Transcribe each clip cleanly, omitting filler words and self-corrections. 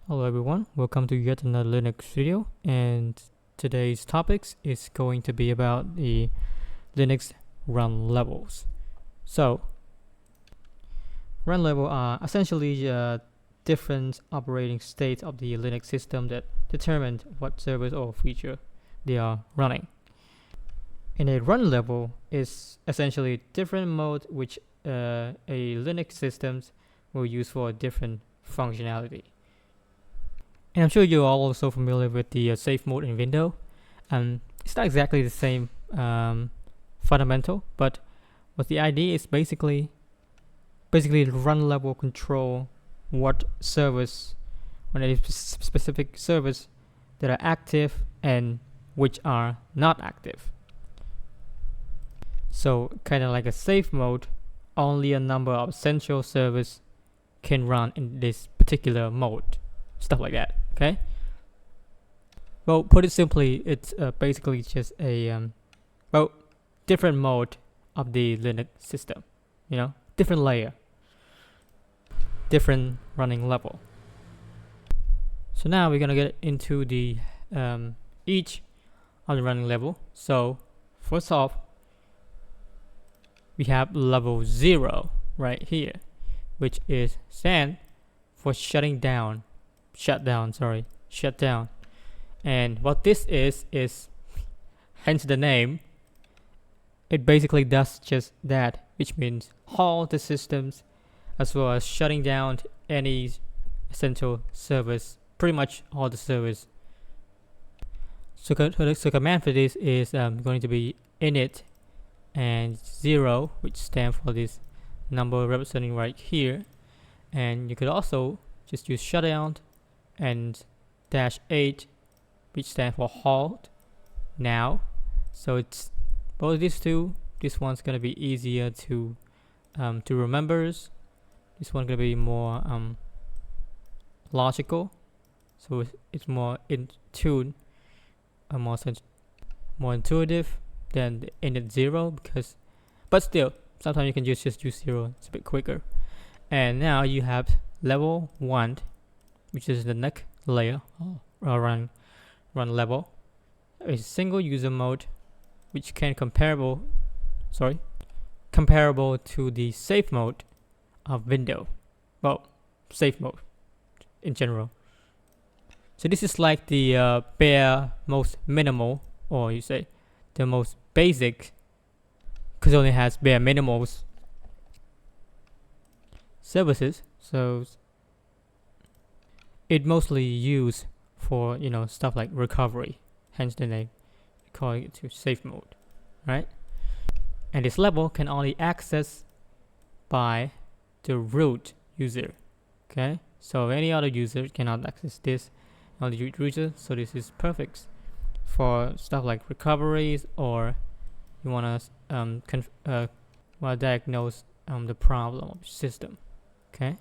Hello everyone, welcome to yet another Linux video, and today's topics is going to be about the Linux run levels. So run level are essentially different operating states of the Linux system that determine what service or feature they are running. And a run level is essentially different mode which a Linux systems will use for a different functionality. And I'm sure you're all also familiar with the safe mode in Windows. It's not exactly the same fundamental, but what the idea is basically the run level control what service, when a specific service that are active and which are not active. So kind of like a safe mode, only a number of essential service can run in this particular mode, stuff like that. Okay. Well, put it simply, it's basically just a different mode of the Linux system. Different layer, different running level. So now we're gonna get into the each of the running level. So first off, we have level 0 right here, which is stand for shut down. And what this is hence the name. It basically does just that, which means halt the systems as well as shutting down any essential service, pretty much all the service. So command for this is going to be init and 0, which stands for this number representing right here. And you could also just use shutdown and -8, which stands for halt now. So it's both these two. This one's gonna be easier to remember. This one's gonna be more logical, so it's more in tune, more intuitive than the init 0, but still sometimes you can just use 0. It's a bit quicker. And now you have level 1, which is the next layer or run level. A single user mode, which can comparable to the safe mode of Windows. Well, safe mode in general. So this is like the bare, most minimal, or you say the most basic, because it only has bare minimals services. So it mostly used for stuff like recovery, hence the name, calling it to safe mode, right? And this level can only access by the root user. Okay, so any other user cannot access this, only root user. So this is perfect for stuff like recoveries, or you want to diagnose the problem of the system. Okay.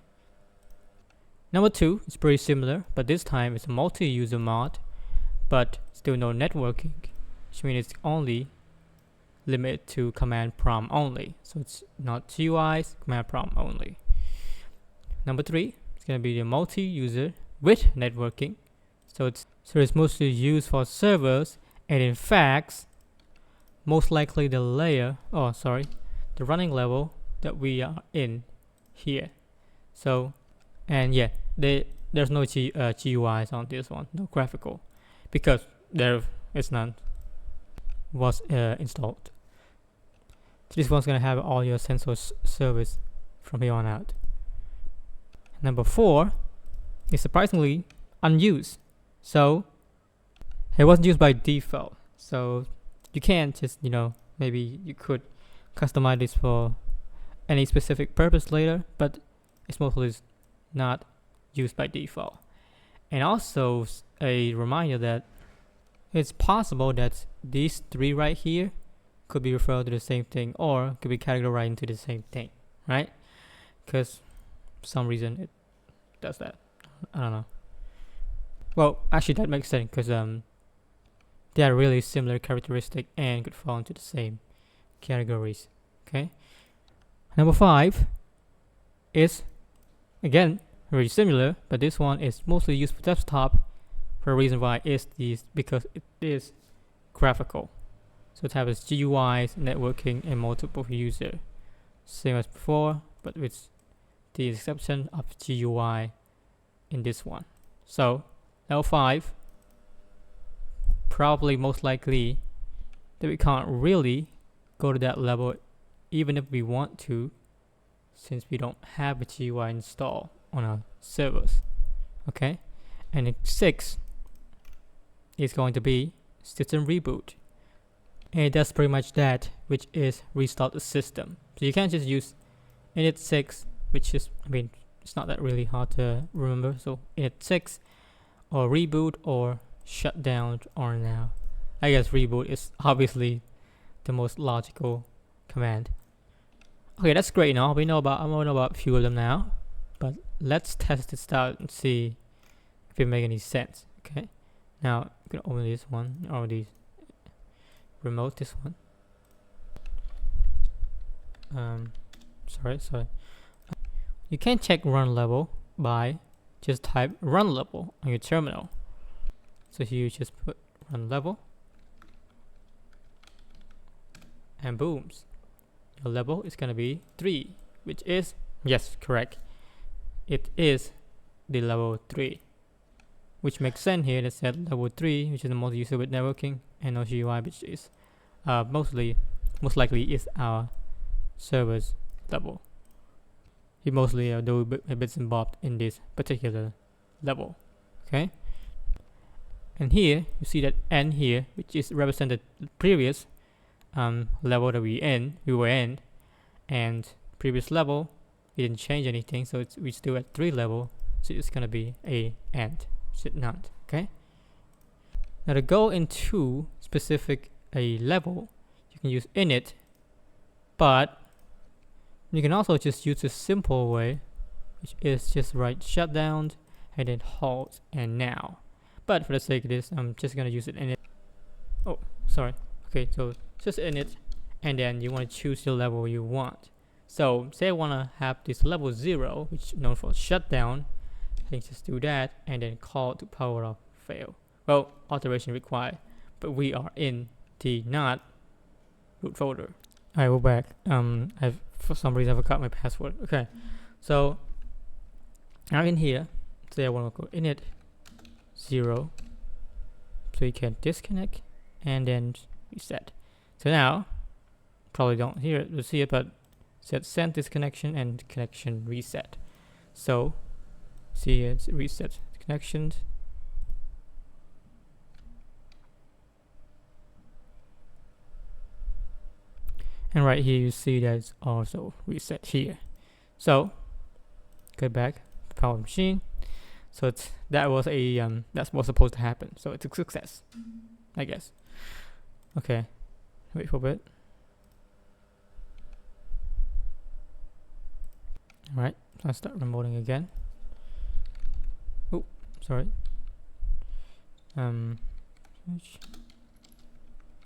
Number 2 is pretty similar, but this time it's a multi-user mod, but still no networking, which means it's only limited to command prompt only. So it's not GUIs, command prompt only. Number 3 is going to be the multi-user with networking. So it's mostly used for servers, and in fact, most likely the running level that we are in here. So, and yeah, there's no GUIs on this one, no graphical, because there is none was installed. So this one's gonna have all your sensor service from here on out. Number 4 is surprisingly unused, so it wasn't used by default. So you can't just maybe you could customize this for any specific purpose later, but it's mostly not used by default. And also a reminder that it's possible that these 3 right here could be referred to the same thing, or could be categorized into the same thing, right? Because for some reason it does that. I don't know. Well, actually that makes sense, because they are really similar characteristic and could fall into the same categories. Okay. Number 5 is again very similar, but this one is mostly used for desktop. For a reason why is this, because it is graphical. So it has GUIs, networking, and multiple user. Same as before, but with the exception of GUI in this one. So level 5, probably most likely that we can't really go to that level even if we want to, since we don't have a GUI installed on our servers. Okay, and in 6 is going to be system reboot, and it does pretty much that, which is restart the system. So you can't just use init 6, which is, I mean, it's not that really hard to remember. So init 6 or reboot or shut down or now. I guess reboot is obviously the most logical command. Okay, that's great. Now we know about, I want to know about a few of them now, but let's test this out and see if it make any sense. Okay, now I'm gonna open this one, or these remote this one. Sorry. You can check run level by just type run level on your terminal. So here you just put run level, and booms, your level is gonna be 3, which is, yes, correct, it is the level 3, which makes sense here. That said level 3, which is the most user with networking, and no GUI, which is most likely is our server's level. He mostly do bits and bobs in this particular level. Okay, and here you see that n here, which is represented the previous level that we were in, and previous level we didn't change anything, so we still at 3 level, so it's gonna be a end, should not. Okay, now to go into specific a level, you can use init, but you can also just use a simple way, which is just write shutdown and then halt and now. But for the sake of this, I'm just gonna use it init. Oh, sorry. Okay, so just init, and then you want to choose the level you want. So say I want to have this level 0, which is known for shutdown. I can just do that and then call to power off fail. Well, alteration required, but we are in the not root folder. Alright, we're back. For some reason I forgot my password. Okay, so now in here, say I want to go init 0, so you can disconnect and then reset. So now probably don't hear it, you'll see it, but set send disconnection and connection reset. So see it's reset connections. And right here you see that it's also reset here. So go back to power machine. So that was that's what's supposed to happen. So it's a success, I guess. Okay, wait for a bit. All right, so I start remoting again. Oh, sorry.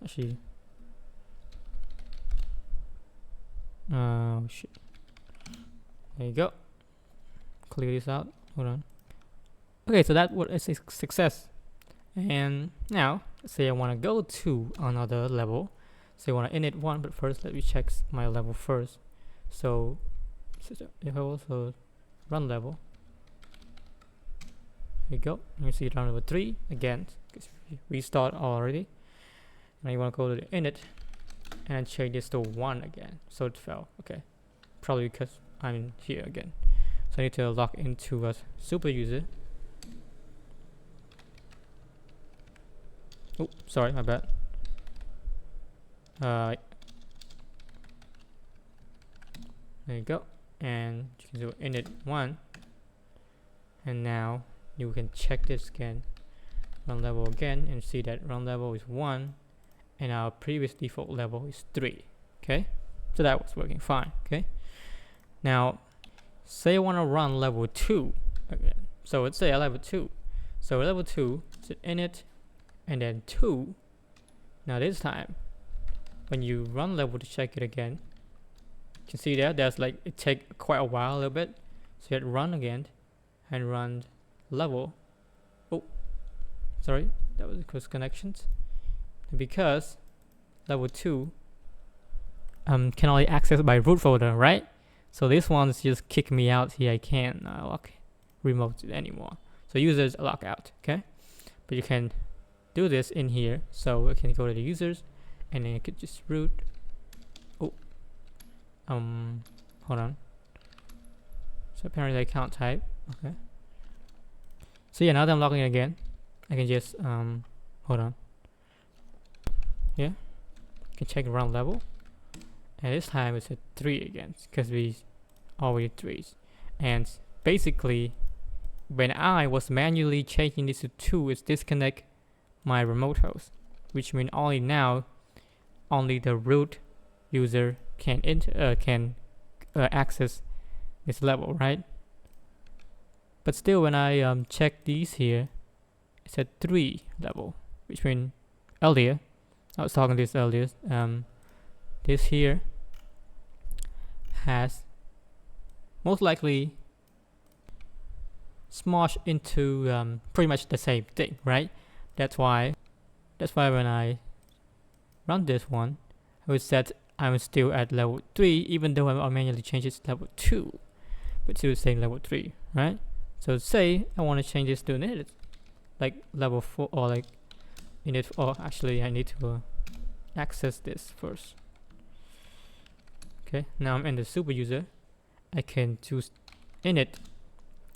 Actually. Oh shit. There you go. Clear this out. Hold on. Okay, so that was a success. And now, let's say I want to go to another level. So I want to init 1, but first let me check my level first. So if I also run level, there you go. You see run level 3 again, because we restart already. Now you want to go to the init and change this to 1 again, so it fell. Okay, probably because I'm here again, so I need to log into a super user. Oh, sorry, my bad. There you go, and you can do init 1, and now you can check this again, run level again, and see that run level is 1 and our previous default level is 3. Okay, so that was working fine. Okay, now say I want to run level 2 again. So let's say I level 2. So level 2 is init and then 2. Now this time when you run level to check it again, you can see there's like it take quite a while, a little bit. So you hit run again, and run level. Oh, sorry, that was cross connections. Because level 2 can only access by root folder, right? So this one's just kick me out here. I can't lock remote anymore. So users lock out, okay? But you can do this in here. So I can go to the users, and then you could just root. Oh, hold on. So apparently I can't type. Okay. So yeah, now that I'm logging in again, I can just hold on. Yeah, you can check run level, and this time it's at 3 again because we already 3s. And basically, when I was manually changing this to 2, it's disconnect my remote host, which means only the root user can access this level, right? But still, when I check these here, it's at 3 level, which means earlier, I was talking this earlier, this here has most likely smashed into pretty much the same thing, right? That's why when I run this one, I would set I'm still at level 3, even though I manually changed it to level 2, but still saying level 3, right? So say I want to change this to init, like level 4 or like init, or actually I need to access this first. Okay, now I'm in the super user. I can choose init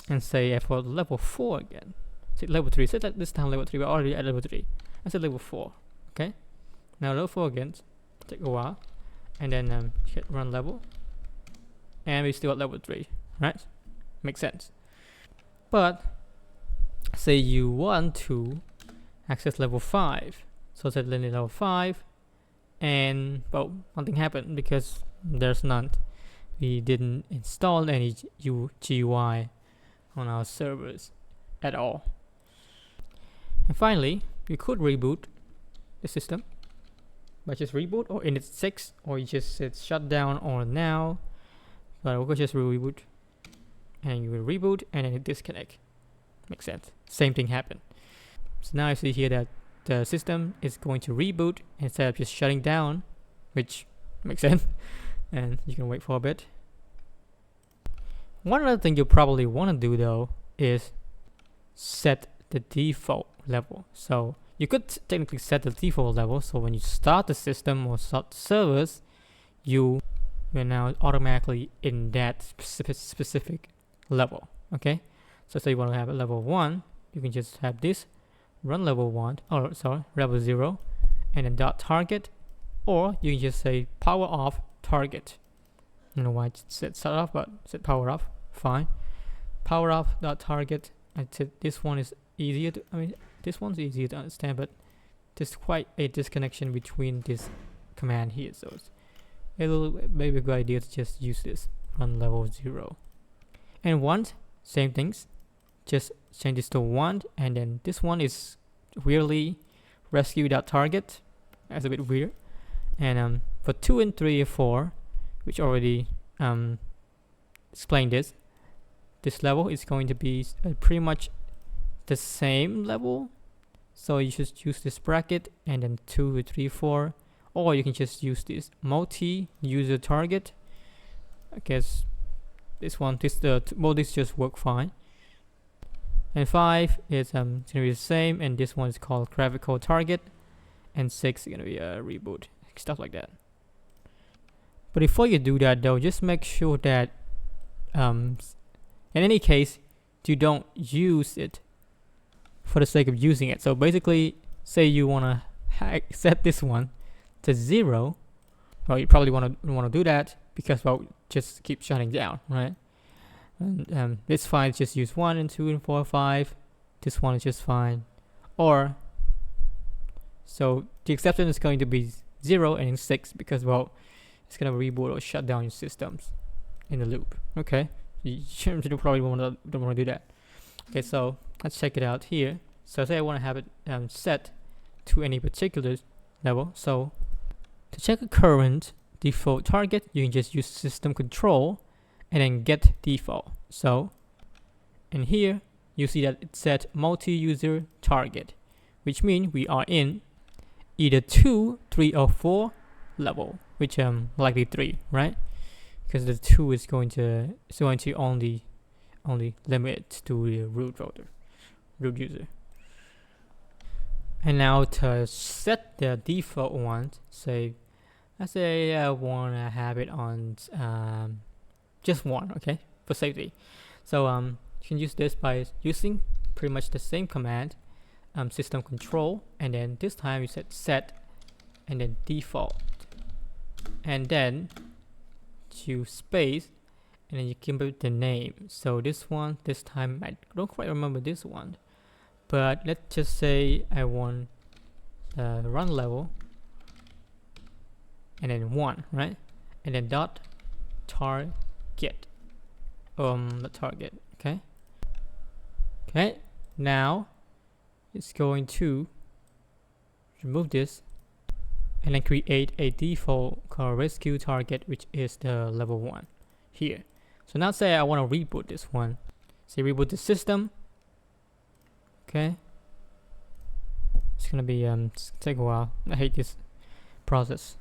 and say for level 4 again. Say level 3. Set that this time level 3. We're already at level 3. I said level 4. Okay. Now level 4 again. Take a while, and then hit run level, and we still at level 3. Right? Makes sense. But say you want to access level 5. So set limit level 5, and well, nothing happened because there's none. We didn't install any GUI on our servers at all. And finally, you could reboot the system by just reboot or init 6, or you just hit shutdown or now. But we'll just reboot, and you will reboot and then hit disconnect. Makes sense. Same thing happened. So now you see here that the system is going to reboot instead of just shutting down, which makes sense. And you can wait for a bit. One other thing you probably want to do though is set the default level. So you could technically set the default level, so when you start the system or start the servers, you are now automatically in that specific level. Okay, so say you want to have a level 1, you can just have this run level 1, or sorry, level 0, and then dot target, or you can just say power off target. I don't know why it said start off, but set power off, fine. Power off dot target. I said this one is easier to, this one's easier to understand, but there's quite a disconnection between this command here, so it's maybe a good idea to just use this run level 0. And 1, same things, just change this to 1, and then this one is weirdly rescue.target. That's a bit weird. And for 2 and 3 and 4, which already explained this level is going to be pretty much the same level. So you just use this bracket and then 2, 3, 4, or you can just use this multi-user target. I guess both these just work fine. And 5 is gonna be the same, and this one is called graphical target, and 6 is gonna be a reboot, stuff like that. But before you do that though, just make sure that in any case you don't use it for the sake of using it. So basically, say you wanna set this one to 0, well, you probably wanna do that because, well, just keep shutting down, right? And this fine, just use 1 and 2 and 4 and 5. This one is just fine. Or so the exception is going to be 0 and 6 because, well, it's gonna reboot or shut down your systems in the loop. Okay, you probably don't want to do that. Okay, so let's check it out here. So say I want to have it set to any particular level. So to check a current default target, you can just use system control and then get default. So And here you see that it said multi-user target, which means we are in either 2, 3, or 4 level, which likely 3, right? Because the 2 is going to only limit it to the root user. And now to set the default one, let's say I want to have it on just 1, okay, for safety. So you can use this by using pretty much the same command, system control, and then this time you set and then default, and then choose space, and then you give it the name. So this time I don't quite remember this one, but let's just say I want the run level and then 1, right? And then dot target, the target. Okay, now it's going to remove this and then create a default called rescue target, which is the level 1 here. So now say I want to reboot this one. Say reboot the system. Okay, it's gonna be take a while. I hate this process.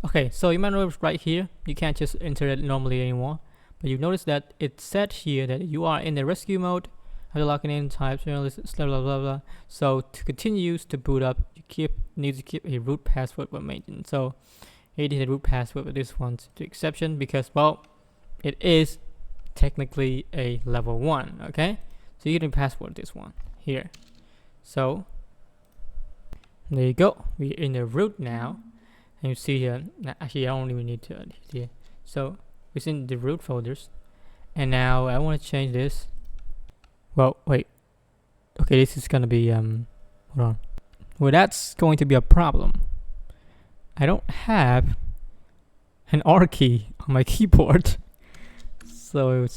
Okay, so you might notice right here you can't just enter it normally anymore, but you notice that it said here that you are in the rescue mode. How to log in, type, blah blah blah blah. So to continue to boot up, you need to keep a root password for maintenance. So it is a root password with this one to exception because, well, it is technically a level 1. Okay, so you can password this one here. So there you go. We're in the root now, and you see here. Actually, I don't even need to edit here. So it's in the root folders, and now I want to change this. Well, wait. Okay, this is gonna be hold on. Well, that's going to be a problem. I don't have an R key on my keyboard, so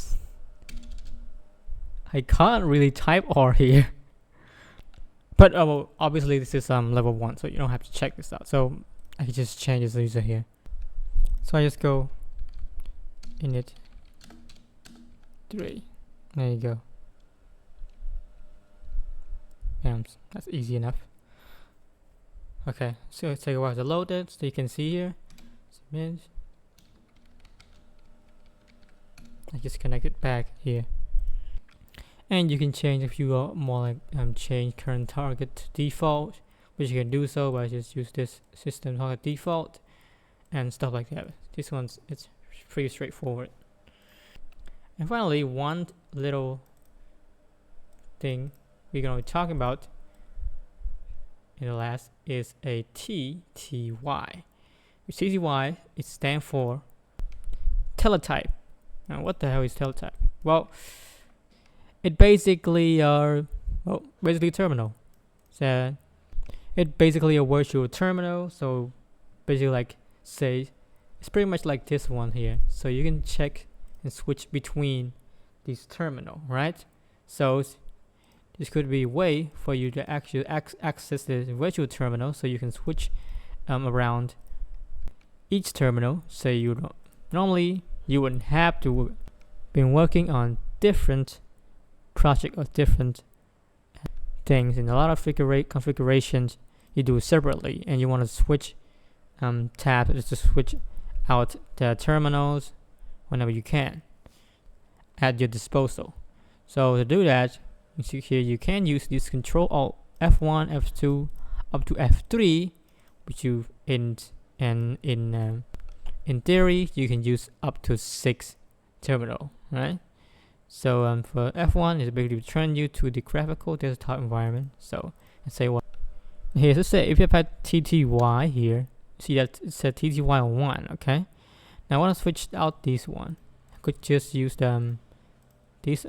I can't really type R here. But well, obviously this is level 1, so you don't have to check this out. So I can just change this user here. So I just go init 3. There you go. That's easy enough. Okay, so it'll take a while to load it, so you can see here. Submit. I just connect it back here, and you can change if you are more like change current target to default, which you can do so by just use this system target default and stuff like that. This one's it's pretty straightforward. And finally, one little thing we're going to be talking about in the last is a TTY. Which TTY, it stands for teletype. Now, what the hell is teletype? Well, it basically basically terminal. So it's basically a virtual terminal. So basically, like say, it's pretty much like this one here. So you can check and switch between these terminal, right? So this could be a way for you to actually access the virtual terminal, so you can switch around each terminal. So normally you wouldn't have to been working on different project or different things. In a lot of configurations you do separately, and you want to switch tabs to switch out the terminals whenever you can at your disposal. So to do that, you see here you can use this Control Alt F1, F2 up to F3, which you in theory you can use up to 6 terminal, right? So for F1 is basically return you to the graphical desktop environment. So let's say what here, let's say if you have TTY here, see that it said TTY 1. Okay, now I want to switch out this one. I could just use this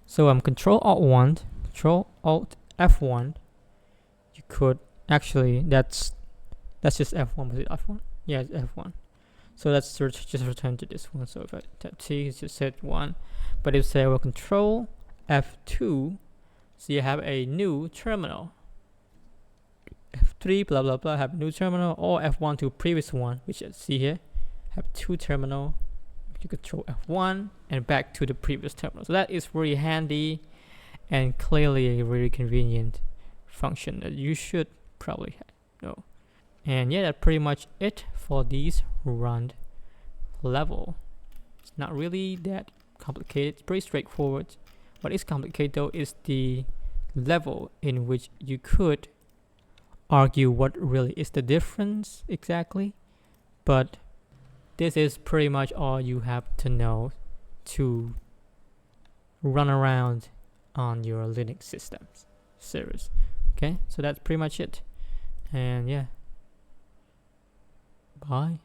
so Control Alt 1, Control Alt F1. You could actually that's just F1. Was it F1? Yeah, it's F1. So let's just return to this one. So if I tap T, it's just set 1. But if say Control F2, so you have a new terminal. F3 blah blah blah have a new terminal, or F1 to previous one, which you see here have 2 terminal. you control F1 and back to the previous terminal. So that is really handy and clearly a really convenient function that you should probably know. And yeah, that's pretty much it for these run level. It's not really that complicated, it's pretty straightforward. What is complicated though is the level in which you could argue what really is the difference exactly, but this is pretty much all you have to know to run around on your Linux systems series. Okay, so that's pretty much it. And yeah, bye.